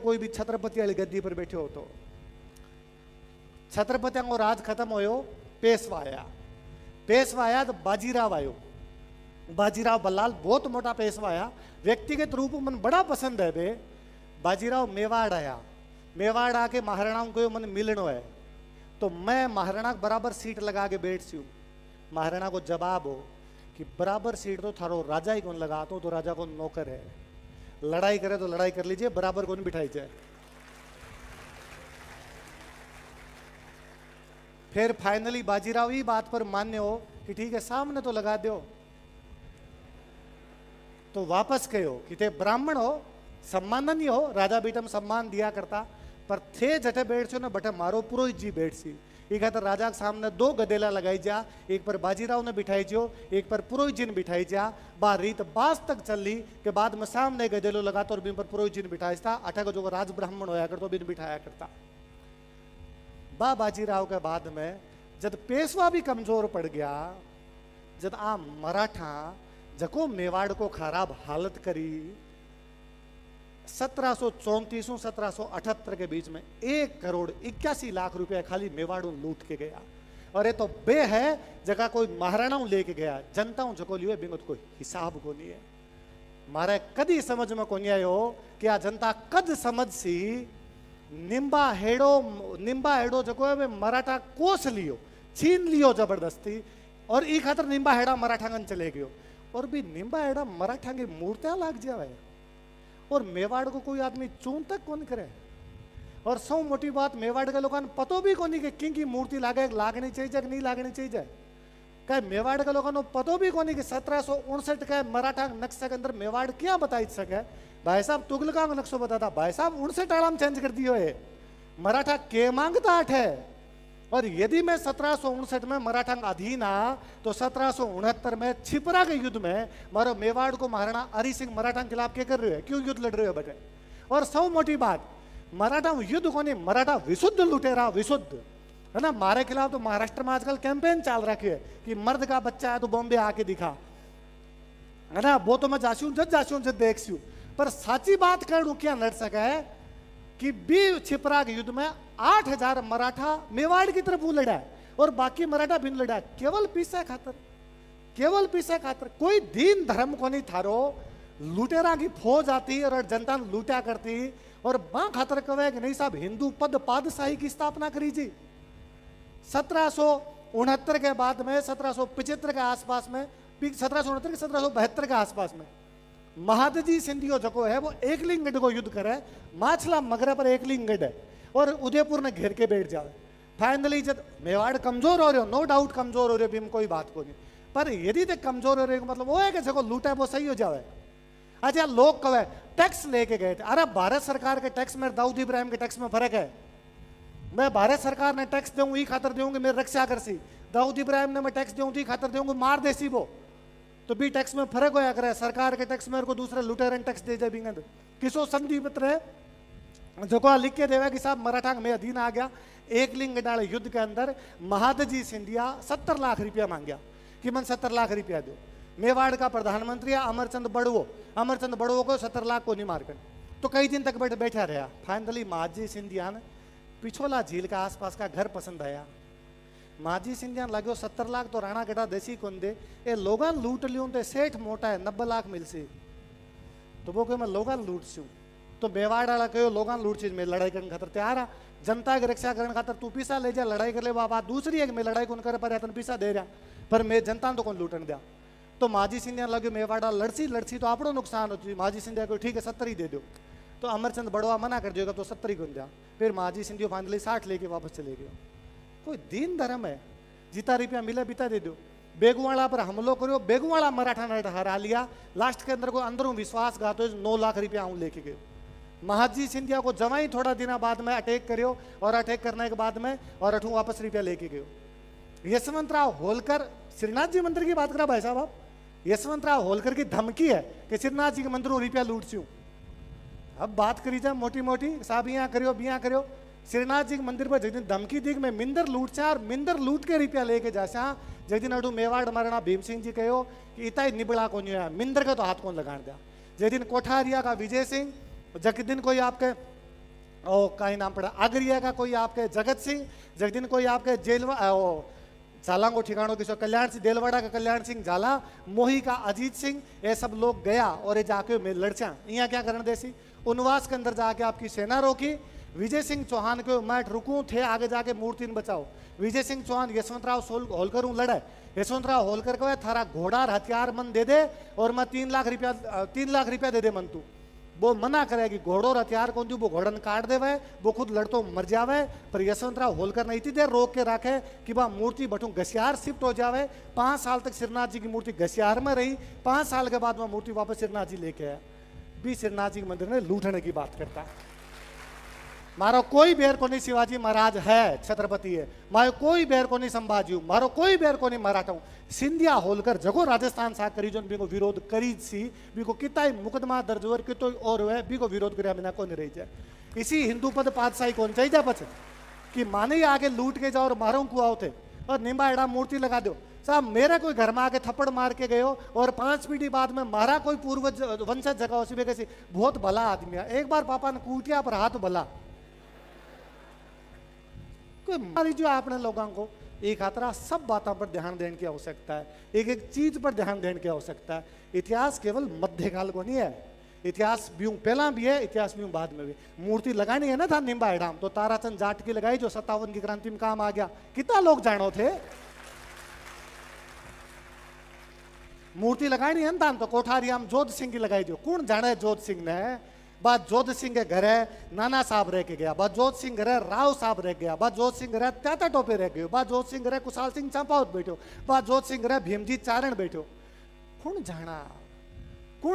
कोई भी छत्रपति वाली गद्दी पर बैठे हो तो छत्रपतियों को राज खत्म होयो, पेशवा आया तो बाजीराव आयो। बाजीराव बल्लाल बहुत मोटा पेशवा आया, व्यक्तिगत रूप में बड़ा पसंद है बे। बाजीराव मेवाड़ आया, मेवाड़ आके महाराणा को मन मिलनो है, तो मैं महाराणा बराबर सीट लगा के बैठ सी हूँ। महाराणा को जवाब हो कि बराबर सीट तो थारो राजा ही कौन लगाता, तो राजा को नौकर है, लड़ाई करे तो लड़ाई कर लीजिए, बराबर कौन बिठाई जाए। फिर फाइनली बाजीराव ही बात पर मान्य हो कि ठीक है सामने तो लगा दो, तो वापस कहो कि थे ब्राह्मण हो, सम्माननीय हो, राजा बेटम सम्मान दिया करता, पर थे जटे बैठ छो ना बटे मारो पुरोहित जी बैठ सी। ये खातर राजा के सामने दो गदेला लगाई जा, एक पर बाजीराव ने बिठाई जो, एक पर पुरोहित जी ने बिठाई जा। बा रीत बास तक चली के बाद में सामने गदेलो लगाता और बिन पर पुरोहित जी ने बिठाई था। अठा को जो राज ब्राह्मण होया करता बिन बिठाया करता। बा बाजीराव के बाद में जब पेशवा भी कमजोर पड़ गया, जब आ मराठा जको मेवाड़ को खराब हालत करी, 1734-1778 के बीच में 1,81,00,000 रुपया खाली मेवाड़ू लूट के गया। और ये तो बे है जगह कोई महाराणा लेके गया, जनता जको लियो बिंगत कोई हिसाब को नहीं है। मारे कदी समझ में को नहीं आयो कि आ जनता कद समझ सी निम्बा हेड़ो जको है मराठा कोस लियो, छीन लियो जबरदस्ती, और ई खातर निम्बा हेड़ा मराठांगन चले गयो। और भी निम्बा हेड़ा मराठा की मूर्तियां लाग जावे, और मेवाड़ को कोई आदमी चून तक कौन करे। और सौ मोटी बात मेवाड़ के लोगों पतो भी कोनी कि किंग की मूर्ति लागनी चाहिए कि नहीं लागनी चाहिए। क्या मेवाड़ के लोगों पतो भी कोनी कि 1759 का मराठा नक्शे के अंदर मेवाड़ क्या बताई सके। भाई साहब तुगलका का नक्शा बताता, भाई साहब 59 आराम चेंज कर दियो है, मराठा के मांगता 8 है। और यदि मैं 1759 में मराठा अधीन आ, तो 1769 में छिपरा के युद्ध में मारो मेवाड़ को महाराणा हरि सिंह मराठा के खिलाफ क्या कर रहे हो, क्यों युद्ध लड़ रहे हो बेटे। और सौ मोटी बात, मराठा युद्ध को नहीं, मराठा विशुद्ध लुटेरा, विशुद्ध है ना। हमारे खिलाफ तो महाराष्ट्र में आजकल कैंपेन चल रखी है कि मर्द का बच्चा है तो बॉम्बे आके दिखा, है ना। वो तो मैं जासूं जब देखू, पर साची बात करूं क्या लड़ सका है कि बी छिपरा के युद्ध में 8,000 मराठा मेवाड़ की तरफ लड़ा है, और बाकी मराठा बिन लड़ा है, केवल पैसा खातर, केवल पैसा खातर। कोई दीन धर्म को नहीं थारो, लुटेरा की फौज आती और जनता लूटा करती, और बा खातर कहे कि नहीं साहब हिंदू पद पादशाही की स्थापना करी जी। 1769 के बाद में 1775 के आसपास में, 1769 के 1772 के आसपास में महादजी सिंधियो जको है वो एकलिंगगढ़ को युद्ध करे, माछला मगरा पर एकलिंगगढ़ है, और उदयपुर ने घेर के बैठ जाए। फाइनली जब मेवाड़ कमजोर हो रहे हो, नो डाउट कमजोर हो रहे हो, कोई बात को नहीं, पर यदि तक कमजोर हो रहे हो मतलब वो है कि जको लूटा है वो सही हो जाए। अच्छा लोग कहे टैक्स लेके गए थे, अरे भारत सरकार के टैक्स में दाऊद इब्राहिम के टैक्स में फर्क है। मैं भारत सरकार ने टैक्स दूंगी ई खातर दूंगी मेरे रक्षा कर सी, दाऊद इब्राहिम ने मैं टैक्स दूंगी खातर दूंगी मार देसी वो, तो भी टैक्स में फर्क होया करे। सरकार के टैक्स में को दूसरे लुटेरन टैक्स दे जाए, किसो संधि पत्र है जो को लिख के देवा कि साहब मराठा में अधीन आ गया। एकलिंगगढ़ युद्ध के अंदर महादजी सिंधिया 70 लाख रुपया मांगया कि मन 70 लाख रुपया दो। मेवाड़ का प्रधानमंत्री अमरचंद बड़वो को 70 लाख को नहीं मारकर, तो कई दिन तक बैठा रहा। फाइनली महादजी सिंधिया ने पिछोला झील का आसपास का घर पसंद आया। महाजी सिंधिया लगो 70 लाख तो राणा गढ़ा देसी कौन दे, ए लोगान लूट लियो तो सेठ मोटा है 90 लाख मिल सी, तो वो कहो मैं लोगान लूट सी। तो मेवाड़ वाला कहो लोगान लूट चीज में लड़ाई करने खातर तैयार है, जनता की रक्षा करने खातर तू पैसा ले जा लड़ाई कर ले। बात दूसरी है कि मैं लड़ाई कौन करे पर तन पैसा दे रहा, पर मैं जनता तो कौन लूटन दिया। तो महाजी सिंधिया लगे मेवाड़ा लड़सी तो आपको नुकसान होती। महाजी सिंधिया को ठीक है 70 ही दे दो, तो अमरचंद बड़वा मना कर देगा तो 70 ही कौन दिया। फिर महाजी सिंधिया फाइनली 60 लेके वापस चले गए। कोई दीन धर्म है, जितना रुपया मिले बिता दे दो। बेगुवाड़ा पर हमलो करो, बेगुवाड़ा मराठा ने हरा लिया। लास्ट के अंदर को अंदरों विश्वासघात हो 9 लाख रुपया आऊँ लेके गए। महाजी सिंधिया को जवाई थोड़ा दिन बाद में अटैक करियो, और अटैक करने के बाद में और अठू वापस रुपया लेके गयो। यशवंतराव होलकर, श्रीनाथ जी मंदिर की बात करा भाई साहब आप, यशवंतराव होलकर की धमकी है कि श्रीनाथ जी के मंदिरों रुपया लूट सी। अब बात करी जाए मोटी मोटी साहब यहाँ करियो बिया करियो। श्रीनाथ जी के मंदिर पर जिस दिन धमकी दी मैं मिंदर लूट चा, और मिंदर लूट के रुपया लेके जा सा। जिस दिन अडू मेवाड़ महाराणा भीम सिंह जी कहो कि इतना ही निबड़ा को नहीं मिंदर का तो हाथ कौन लगान दिया। जिस दिन कोठारिया का विजय सिंह, जग दिन कोई आपके और कहीं नाम पड़ा आगरिया का कोई आपके जगत सिंह, जगदीन कोई आपके झालांगो ठिकानों की कल्याण सिंह, देलवाड़ा का कल्याण सिंह झाला, मोही का अजीत सिंह, ये सब लोग गया और ये जाके में लड़चा यहाँ क्या करने देसी उनवास के अंदर जाके आपकी सेना रोकी। विजय सिंह चौहान को मैं रुकूं थे आगे जाके मूर्ति न बचाओ। विजय सिंह चौहान यशवंतराव होलकर लड़े। यशवंतराव होलकर को थारा घोड़ा हथियार मन दे दे और मैं 3 लाख रुपया दे दे मन तू। वो मना करेगी घोड़ो और हथियार कौन दू, वो घोड़न काट देवे, वो खुद लड़तो मर जावे। पर यशवंतराव होलकर ने इतनी देर रोक के रखे कि वह मूर्ति बटू घसियार शिफ्ट हो जावे। 5 साल तक श्रीनाथ जी की मूर्ति घसियार में रही। 5 साल के बाद वह मूर्ति वापस श्रीनाथ जी लेके आया। भी श्रीनाथ जी के मंदिर में लूटने की बात करता है। मारो कोई बेर को नहीं शिवाजी महाराज है छत्रपति है, मारो कोई बेर को नहीं संभाजी हूं, मारो कोई बेर को नहीं मराठा हूं। सिंधिया होलकर जगो राजस्थान सा करी जो बिको विरोध करी सी, बिको कितना मुकदमा दर्ज हो कितो और है बिको विरोध कर बिना को नहीं रही जाए। इसी हिंदू पद पातशाही कौन चाहिए जा पछ कि माने आगे लूट के जाओ और मारो कुआओ थे और निम्बा एड़ा मूर्ति लगा दो। साहब मेरे कोई घर में आके थप्पड़ मार के गए हो और 5 पीढ़ी बाद में मारा कोई पूर्वज वंशज जगह उसी में कैसी बहुत भला आदमी है। एक बार पापा ने कूटिया पर हाथ भला कोई मारी जो आपने लोगों को एक खतरा सब बातों पर ध्यान देने की आवश्यकता है, एक एक चीज पर ध्यान देने की आवश्यकता है। इतिहास केवल मध्यकाल को नहीं है, इतिहास भी पहला भी है, इतिहास भी बाद में भी। मूर्ति लगानी है ना था निम्बा एडाम तो ताराचंद जाट की लगाई जो 57 की क्रांति में काम आ गया। कितना लोग जानो थे मूर्ति लगानी है ना तो कोठारियाम जोध सिंह की लगाई जो कौन जाने जोध सिंह ने। बाद जोध सिंह के घर है नाना साहब रह के गया, बाद जोध सिंह घर है राव साहब रह गया, बाद जोध सिंह घर है त्याता टोपे रह गयो, बाद जोध सिंह घर है कुशाल सिंह चंपावत बैठो, बाद जोध सिंह घर है भीमजी चारण बैठो। कौन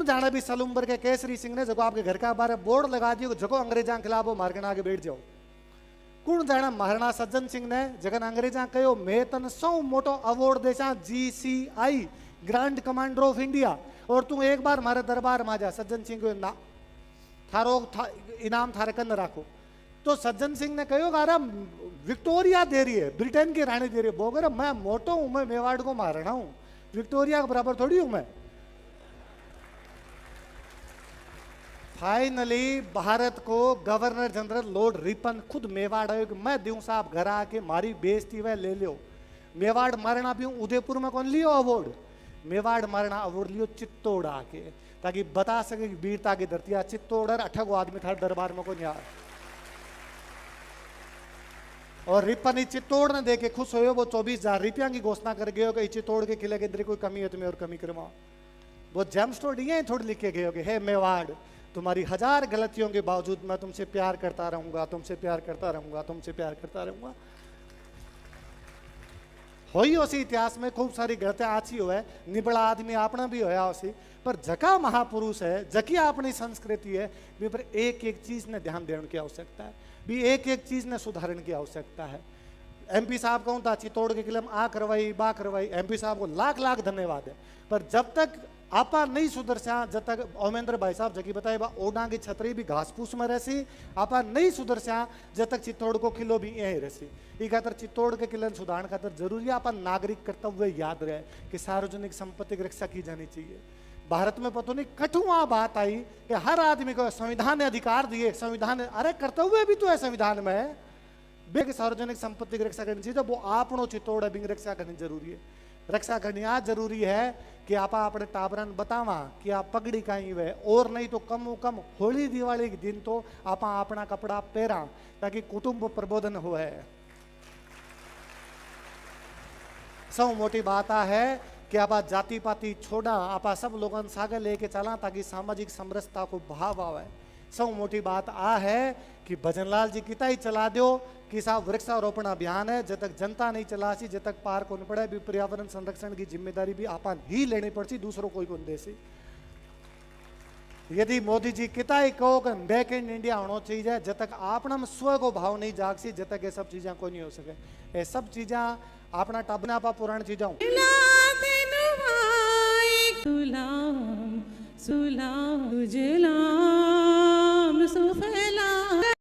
जाना भी सलूम्बर के केसरी सिंह ने जगो आपके घर का बारे बोर्ड लगा दियो जगो अंग्रेजा खिलाफ वो मार्गन आगे बैठ जाओ। कौन जाना महाराणा सज्जन सिंह ने जगन अंग्रेजा कहो मैं तन सौ मोटो अवॉर्ड देसा GCI grand commander of India और तू एक बार हमारे दरबार में आ जा। सज्जन सिंह को इनाम थारे कन राखो तो सज्जन सिंह ने कहो अरे विक्टोरिया दे रही है, ब्रिटेन की रानी दे रही है। बोगर मैं मोटो हूं, मैं मेवाड़ को मारना हूं, विक्टोरिया के बराबर थोड़ी हूं मैं। फाइनली भारत को गवर्नर जनरल लॉर्ड रिपन खुद मेवाड़ आयो कि मैं दूं साहब घर आके मारी बेइज्जती वह ले लो। मेवाड़ मारना भी उदयपुर में कौन लियो अवार्ड, मेवाड़ मारना अवार्ड लियो चित्तौड़ आके ताकि बता सके कि वीरता की धरती है। चित्तौड़ 8 आदमी था दरबार में कोई यार और रिपन चित्तौड़ ने देखे खुश हो वो 24,000 रुपया की घोषणा कर गए कि चित्तौड़ के किले के अंदर कोई कमी है तुम्हें और कमी करवाओ। वो जेम स्टोर ये थोड़ी लिख के गए कि हे मेवाड़ तुम्हारी 1000 गलतियों के बावजूद मैं तुमसे प्यार करता रहूंगा, तुमसे प्यार करता रहूंगा, तुमसे प्यार करता रहूंगा। होई उसी इतिहास में खूब सारी गलतियां आची हुए, निबड़ा आदमी अपना भी होया उसी पर जका महापुरुष है जकी अपनी संस्कृति है भी पर एक एक चीज ने ध्यान देने की आवश्यकता है, भी एक एक चीज ने सुधारने की आवश्यकता है। MP साहब कहूँ था चित्तौड़ के किले में आ करवाई बा करवाई, MP साहब को लाख लाख धन्यवाद है। पर जब तक आपा नहीं सुधरसा जब तक ओमेंद्र भाई साहब जगी बताए बा ओडा की छतरी भी घास फूस में रहसी, आपा नहीं सुधरसा जब तक चित्तौड़ को किलो भी यही रहसी। ई खातर चित्तौड़ के किले सुधारण खातर जरूरी आपा नागरिक कर्तव्य याद रहे कि सार्वजनिक संपत्ति की रक्षा की जानी चाहिए। भारत में पता नहीं कठुआ बात आई कि हर आदमी को संविधान ने अधिकार दिए, संविधान अरे कर्तव्य भी तो है संविधान में बे सार्वजनिक संपत्ति की रक्षा करनी चाहिए। वो आपनो चित्तौड़ है बिंग रक्षा करनी जरूरी है। रक्षा करनी आज जरूरी है कि आप अपने टाबरन बतावा कि आप पगड़ी कहीं वे और नहीं तो कम कम होली दिवाली के दिन तो आप अपना कपड़ा पहरा ताकि कुटुंब प्रबोधन हो है। सब मोटी बात है कि आप जाति पाति छोड़ा आप सब लोगों सागे लेके चला ताकि सामाजिक समरसता को भाव आवे। सब मोटी बात है कि भजनलाल जी किता ही चला दो कि साहब वृक्षारोपण अभियान है जब तक जनता नहीं चला सी जब तक पार को नहीं पड़े भी पर्यावरण संरक्षण की जिम्मेदारी भी आपन ही लेनी पड़ती दूसरों कोई को दे सी। यदि मोदी जी किता ही कहो कि मेक इन इंडिया होना चाहिए जब तक अपना स्व को भाव नहीं जाग सी जब तक ये सब चीजें कोई नहीं हो सके। ये सब चीजें अपना टबना पा पुरानी चीजें सुलाम सुलाम सुफला